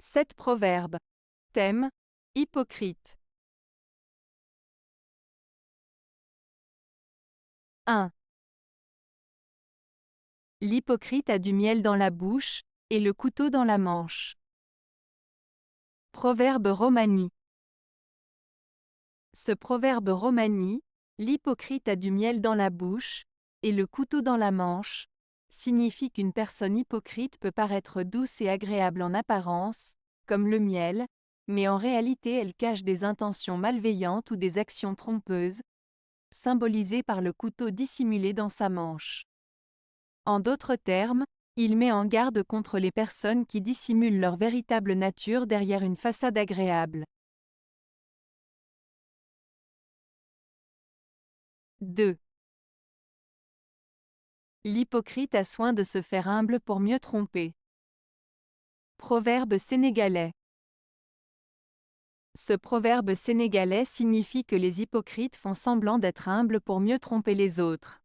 7 proverbes. Thème: hypocrite. 1. L'hypocrite a du miel dans la bouche, et le couteau dans la manche. Proverbe romani. Ce proverbe romani, l'hypocrite a du miel dans la bouche, et le couteau dans la manche, signifie qu'une personne hypocrite peut paraître douce et agréable en apparence, comme le miel, mais en réalité elle cache des intentions malveillantes ou des actions trompeuses, symbolisées par le couteau dissimulé dans sa manche. En d'autres termes, il met en garde contre les personnes qui dissimulent leur véritable nature derrière une façade agréable. 2. L'hypocrite a soin de se faire humble pour mieux tromper. Proverbe sénégalais. Ce proverbe sénégalais signifie que les hypocrites font semblant d'être humbles pour mieux tromper les autres.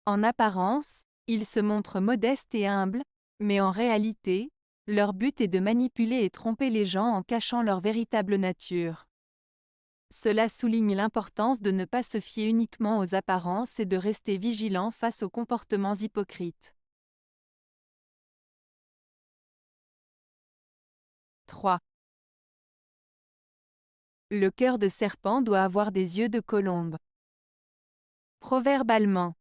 En apparence, ils se montrent modestes et humbles, mais en réalité, leur but est de manipuler et tromper les gens en cachant leur véritable nature. Cela souligne l'importance de ne pas se fier uniquement aux apparences et de rester vigilant face aux comportements hypocrites. 3. Le cœur de serpent doit avoir des yeux de colombe. Proverbe allemand.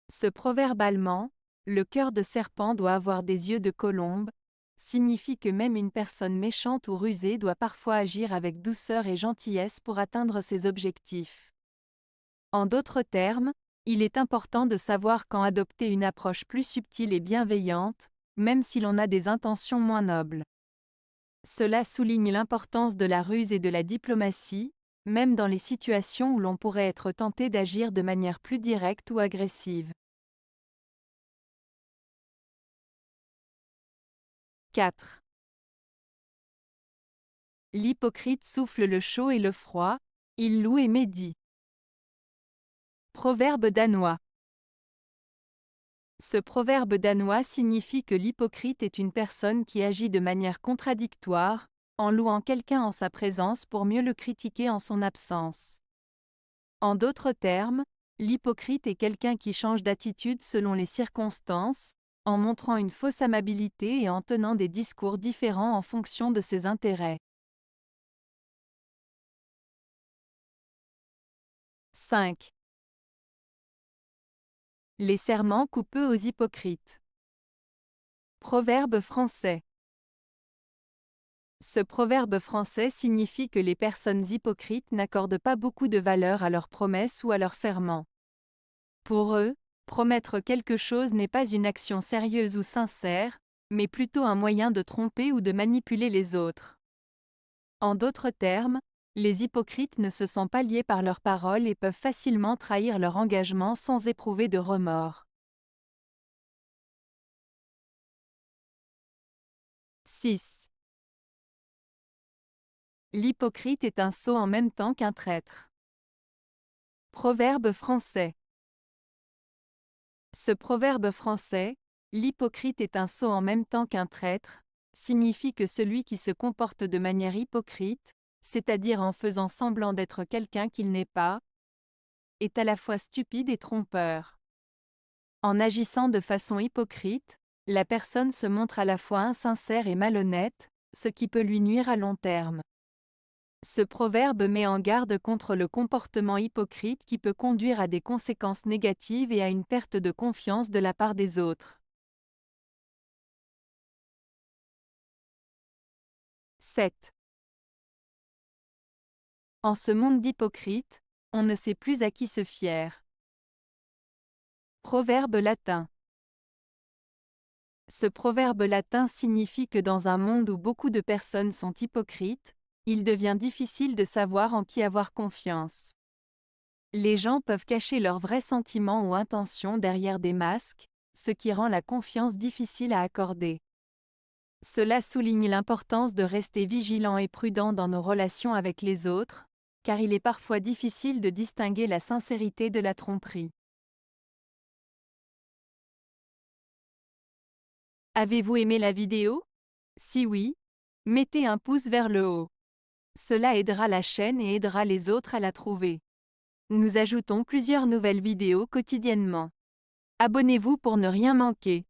Ce proverbe allemand, le cœur de serpent doit avoir des yeux de colombe, signifie que même une personne méchante ou rusée doit parfois agir avec douceur et gentillesse pour atteindre ses objectifs. En d'autres termes, il est important de savoir quand adopter une approche plus subtile et bienveillante, même si l'on a des intentions moins nobles. Cela souligne l'importance de la ruse et de la diplomatie, même dans les situations où l'on pourrait être tenté d'agir de manière plus directe ou agressive. 4. L'hypocrite souffle le chaud et le froid, il loue et médit. Proverbe danois. Ce proverbe danois signifie que l'hypocrite est une personne qui agit de manière contradictoire, en louant quelqu'un en sa présence pour mieux le critiquer en son absence. En d'autres termes, l'hypocrite est quelqu'un qui change d'attitude selon les circonstances, en montrant une fausse amabilité et en tenant des discours différents en fonction de ses intérêts. 5. Les serments coupent aux hypocrites. Proverbe français. Ce proverbe français signifie que les personnes hypocrites n'accordent pas beaucoup de valeur à leurs promesses ou à leurs serments. Pour eux, promettre quelque chose n'est pas une action sérieuse ou sincère, mais plutôt un moyen de tromper ou de manipuler les autres. En d'autres termes, les hypocrites ne se sentent pas liés par leurs paroles et peuvent facilement trahir leur engagement sans éprouver de remords. 6. L'hypocrite est un sot en même temps qu'un traître. Proverbe français. Ce proverbe français, l'hypocrite est un sot en même temps qu'un traître, signifie que celui qui se comporte de manière hypocrite, c'est-à-dire en faisant semblant d'être quelqu'un qu'il n'est pas, est à la fois stupide et trompeur. En agissant de façon hypocrite, la personne se montre à la fois insincère et malhonnête, ce qui peut lui nuire à long terme. Ce proverbe met en garde contre le comportement hypocrite qui peut conduire à des conséquences négatives et à une perte de confiance de la part des autres. 7. En ce monde d'hypocrites, on ne sait plus à qui se fier. Proverbe latin. Ce proverbe latin signifie que dans un monde où beaucoup de personnes sont hypocrites, il devient difficile de savoir en qui avoir confiance. Les gens peuvent cacher leurs vrais sentiments ou intentions derrière des masques, ce qui rend la confiance difficile à accorder. Cela souligne l'importance de rester vigilant et prudent dans nos relations avec les autres, car il est parfois difficile de distinguer la sincérité de la tromperie. Avez-vous aimé la vidéo? Si oui, mettez un pouce vers le haut. Cela aidera la chaîne et aidera les autres à la trouver. Nous ajoutons plusieurs nouvelles vidéos quotidiennement. Abonnez-vous pour ne rien manquer.